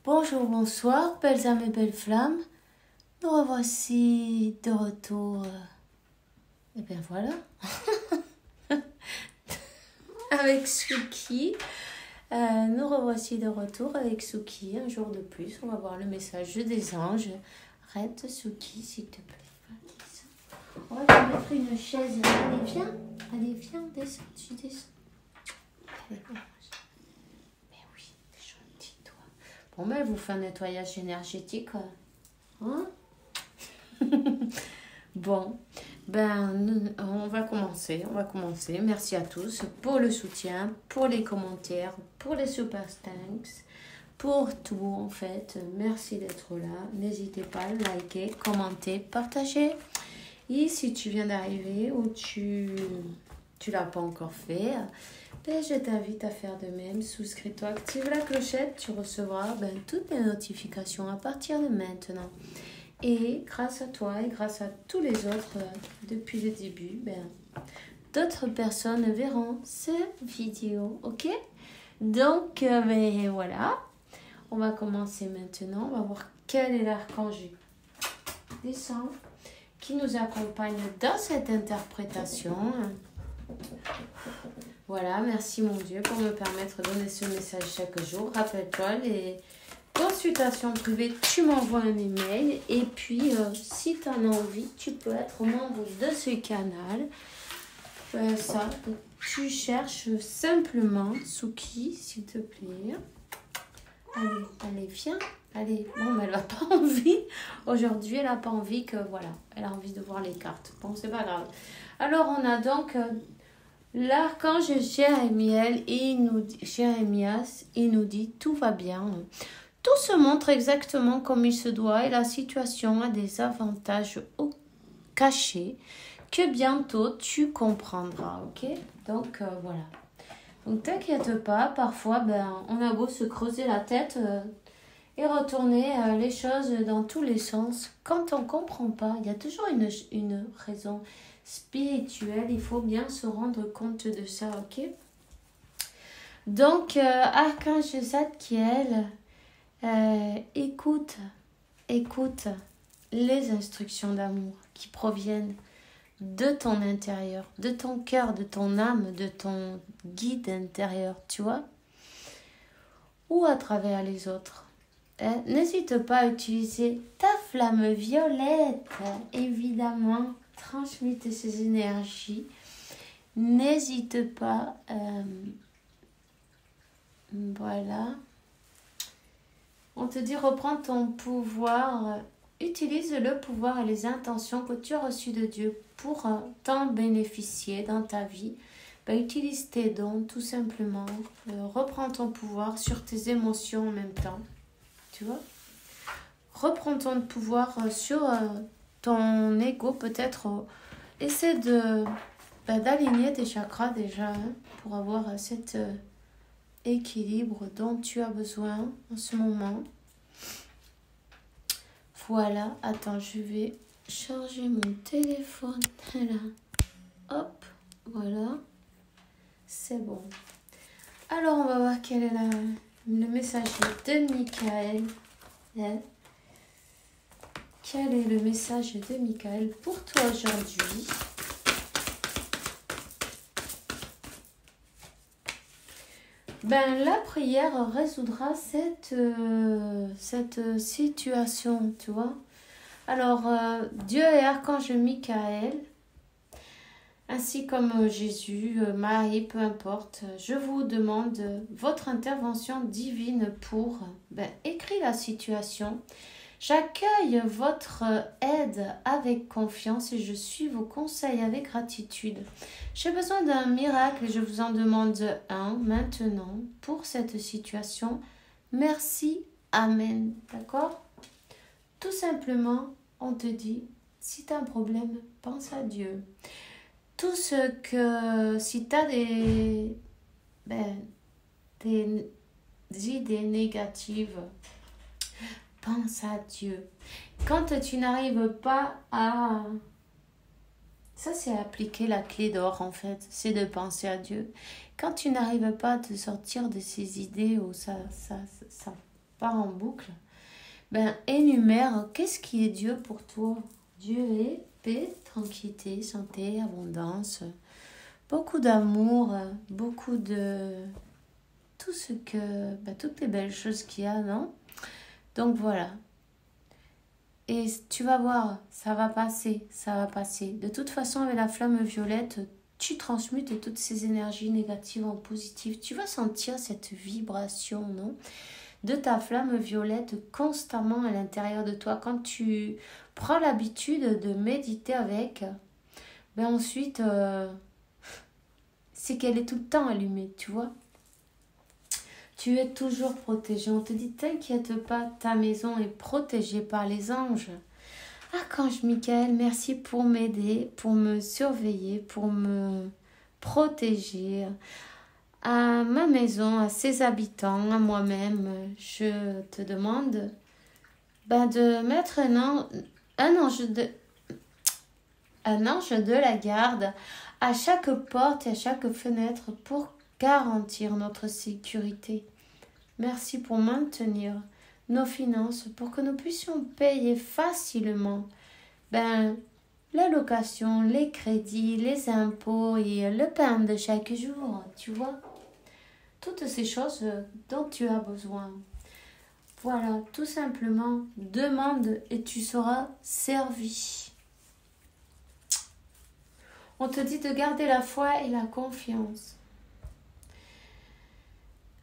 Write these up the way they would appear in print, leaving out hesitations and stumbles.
Bonjour, bonsoir, belles âmes et belles flammes. Nous revoici de retour. Et bien voilà. Avec Suki. Nous revoici de retour avec Suki. Un jour de plus. On va voir le message des anges. Arrête, Suki, s'il te plaît. On va te mettre une chaise. Allez, viens. Allez, viens, descends. Tu descends. Allez, mais oui, t'es gentil, toi. Bon, ben, elle vous fait un nettoyage énergétique. Hein? Bon, ben, on va commencer. Merci à tous pour le soutien, pour les commentaires, pour les super thanks, pour tout en fait. Merci d'être là. N'hésitez pas à liker, commenter, partager. Et si tu viens d'arriver ou tu l'as pas encore fait, ben, je t'invite à faire de même. Souscris-toi, active la clochette, tu recevras toutes les notifications à partir de maintenant. Et grâce à toi et grâce à tous les autres depuis le début, d'autres personnes verront cette vidéo, ok? Donc, voilà, on va commencer maintenant. On va voir quel est l'archange décembre qui nous accompagne dans cette interprétation. Voilà, merci mon Dieu pour me permettre de donner ce message chaque jour. Rappelle-toi, les consultations privées, tu m'envoies un email. Et puis, si tu en as envie, tu peux être membre de ce canal. Tu cherches simplement Suki, s'il te plaît. Allez, viens. Allez, bon, mais elle n'a pas envie. Aujourd'hui, elle n'a pas envie que, voilà, elle a envie de voir les cartes. Bon, c'est pas grave. Alors, on a donc l'archange Jérémiel, Jérémias, il nous dit, tout va bien. Tout se montre exactement comme il se doit et la situation a des avantages cachés que bientôt tu comprendras, ok? Donc, voilà. Donc, t'inquiète pas, parfois, on a beau se creuser la tête et retourner les choses dans tous les sens. Quand on ne comprend pas, il y a toujours une raison spirituelle. Il faut bien se rendre compte de ça, ok? Donc, archange Zadkiel, écoute les instructions d'amour qui proviennent de ton intérieur, de ton cœur, de ton âme, de ton guide intérieur, tu vois, ou à travers les autres. N'hésite pas à utiliser ta flamme violette, évidemment, transmute ces énergies. N'hésite pas, voilà. On te dit reprends ton pouvoir, utilise le pouvoir et les intentions que tu as reçues de Dieu pour t'en bénéficier dans ta vie. Utilise tes dons tout simplement, reprends ton pouvoir sur tes émotions en même temps. Tu vois, reprends ton pouvoir sur ton ego, peut-être. Essaie d'aligner tes chakras déjà pour avoir cet équilibre dont tu as besoin en ce moment. Voilà, attends, je vais charger mon téléphone. Là. Hop, voilà. C'est bon. Alors, on va voir quel est le message de Michael. Quel est le message de Michael pour toi aujourd'hui? La prière résoudra cette situation, tu vois. Alors, Dieu et archange Michael, ainsi comme Jésus, Marie, peu importe, je vous demande votre intervention divine pour écrire la situation. J'accueille votre aide avec confiance et je suis vos conseils avec gratitude. J'ai besoin d'un miracle et je vous en demande un maintenant pour cette situation. Merci, Amen. D'accord? Tout simplement, on te dit, si tu as un problème, pense à Dieu. Tout ce que, si tu as des idées négatives, pense à Dieu. Quand tu n'arrives pas à... Ça, c'est appliquer la clé d'or, en fait. C'est de penser à Dieu. Quand tu n'arrives pas à te sortir de ces idées ou ça part en boucle. Ben, énumère qu'est-ce qui est Dieu pour toi. Dieu est paix, tranquillité, santé, abondance, beaucoup d'amour, beaucoup de tout ce que, ben, toutes les belles choses qu'il y a, non? Donc voilà. Et tu vas voir, ça va passer, ça va passer. De toute façon, avec la flamme violette, tu transmutes toutes ces énergies négatives en positives. Tu vas sentir cette vibration, non? De ta flamme violette constamment à l'intérieur de toi. Quand tu prends l'habitude de méditer avec, ben ensuite, c'est qu'elle est tout le temps allumée, tu vois. Tu es toujours protégé. On te dit, t'inquiète pas, ta maison est protégée par les anges. Archange Michael, merci pour m'aider, pour me surveiller, pour me protéger. À ma maison, à ses habitants, à moi-même, je te demande de mettre un ange de la garde à chaque porte et à chaque fenêtre pour garantir notre sécurité. Merci pour maintenir nos finances pour que nous puissions payer facilement la location, les crédits, les impôts et le pain de chaque jour, tu vois. Toutes ces choses dont tu as besoin. Voilà, tout simplement, demande et tu seras servi. On te dit de garder la foi et la confiance.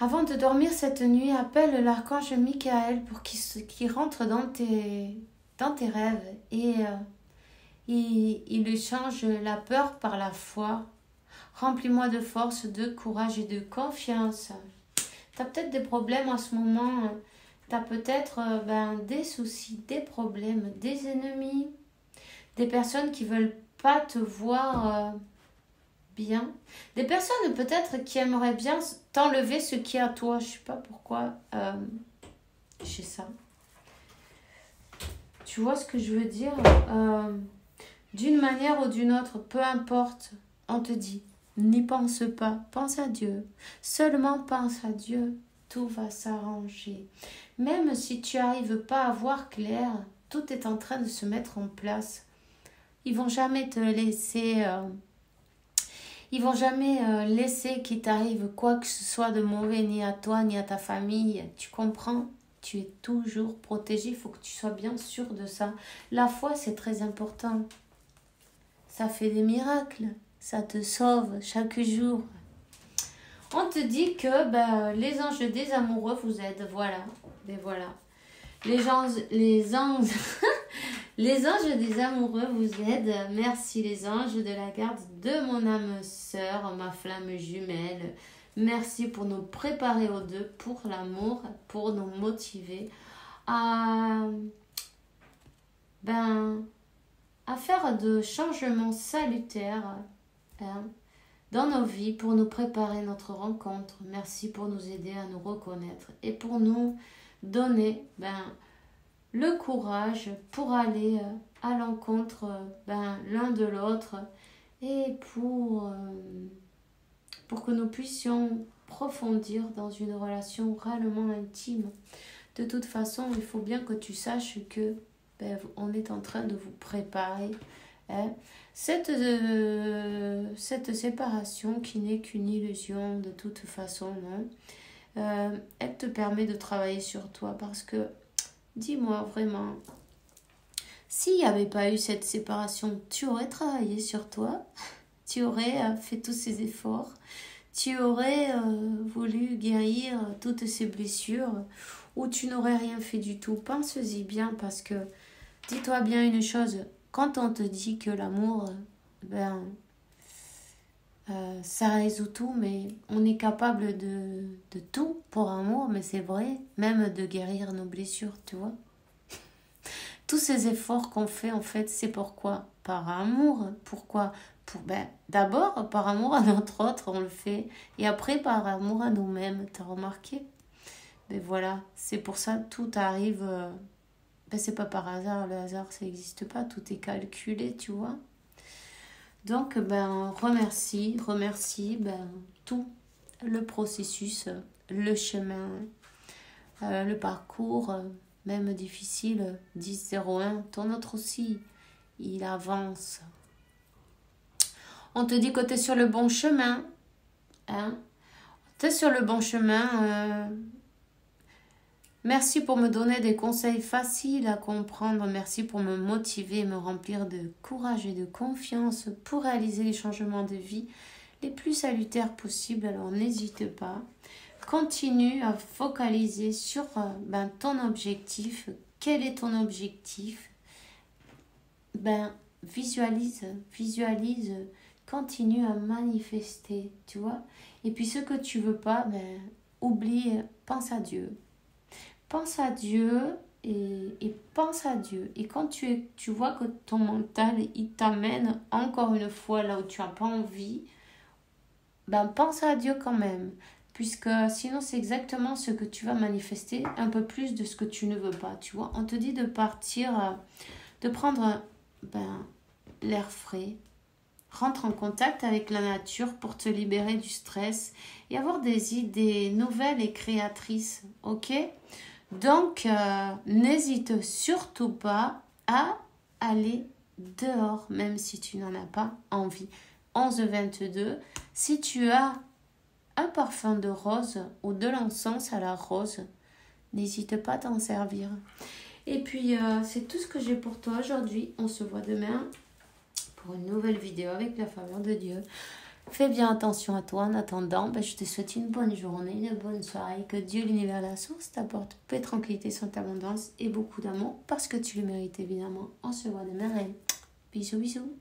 Avant de dormir cette nuit, appelle l'archange Michael pour qu'il rentre dans tes rêves et il lui change la peur par la foi. Remplis-moi de force, de courage et de confiance. Tu as peut-être des problèmes en ce moment. Tu as peut-être des soucis, des problèmes, des ennemis, des personnes qui veulent pas te voir bien. Des personnes peut-être qui aimeraient bien t'enlever ce qui est à toi. Je sais pas pourquoi j'ai ça. Tu vois ce que je veux dire? D'une manière ou d'une autre, peu importe, on te dit, n'y pense pas, pense à Dieu. Seulement pense à Dieu, tout va s'arranger. Même si tu n'arrives pas à voir clair, tout est en train de se mettre en place. Ils vont jamais te laisser... Ils vont jamais laisser qu'il t'arrive quoi que ce soit de mauvais, ni à toi, ni à ta famille. Tu comprends? Tu es toujours protégé. Il faut que tu sois bien sûr de ça. La foi, c'est très important. Ça fait des miracles. Ça te sauve chaque jour. On te dit que les anges des amoureux vous aident. Voilà. Et voilà. Les anges les anges des amoureux vous aident. Merci les anges de la garde de mon âme sœur, ma flamme jumelle. Merci pour nous préparer aux deux, pour l'amour, pour nous motiver à faire de changements salutaires dans nos vies, pour nous préparer notre rencontre. Merci pour nous aider à nous reconnaître et pour nous donner le courage pour aller à l'encontre l'un de l'autre et pour que nous puissions profondir dans une relation réellement intime. De toute façon, il faut bien que tu saches que on est en train de vous préparer cette séparation qui n'est qu'une illusion de toute façon, non? Elle te permet de travailler sur toi parce que dis-moi vraiment, s'il n'y avait pas eu cette séparation, tu aurais travaillé sur toi, tu aurais fait tous ces efforts, tu aurais voulu guérir toutes ces blessures ou tu n'aurais rien fait du tout. Pense-y bien parce que dis-toi bien une chose, quand on te dit que l'amour, ça résout tout, mais on est capable de tout pour amour, mais c'est vrai, même de guérir nos blessures, tu vois. Tous ces efforts qu'on fait, en fait, c'est pourquoi? Par amour. Pourquoi? D'abord, par amour à notre autre, on le fait. Et après, par amour à nous-mêmes. T'as remarqué? Mais voilà, c'est pour ça tout arrive. C'est pas par hasard. Le hasard, ça n'existe pas. Tout est calculé, tu vois. Donc, remercie tout le processus, le chemin. le parcours, même difficile, 10-01, ton autre aussi, il avance. On te dit que tu es sur le bon chemin. Hein? Tu es sur le bon chemin. Merci pour me donner des conseils faciles à comprendre. Merci pour me motiver, me remplir de courage et de confiance pour réaliser les changements de vie les plus salutaires possibles. Alors n'hésite pas. Continue à focaliser sur ton objectif. Quel est ton objectif? Visualise. Continue à manifester, tu vois. Et puis ce que tu veux pas, oublie, pense à Dieu. Pense à Dieu et pense à Dieu. Et quand tu vois que ton mental, il t'amène encore une fois là où tu n'as pas envie, pense à Dieu quand même. Puisque sinon, c'est exactement ce que tu vas manifester, un peu plus de ce que tu ne veux pas, tu vois. On te dit de partir, de prendre l'air frais. Rentre en contact avec la nature pour te libérer du stress et avoir des idées nouvelles et créatrices, ok? Donc, n'hésite surtout pas à aller dehors, même si tu n'en as pas envie. 11-22, si tu as un parfum de rose ou de l'encens à la rose, n'hésite pas à t'en servir. Et puis, c'est tout ce que j'ai pour toi aujourd'hui. On se voit demain pour une nouvelle vidéo avec la faveur de Dieu. Fais bien attention à toi. En attendant, je te souhaite une bonne journée, une bonne soirée. Que Dieu, l'univers, la source, t'apporte paix, tranquillité, santé, abondance et beaucoup d'amour parce que tu le mérites évidemment. On se voit demain. Bisous, bisous.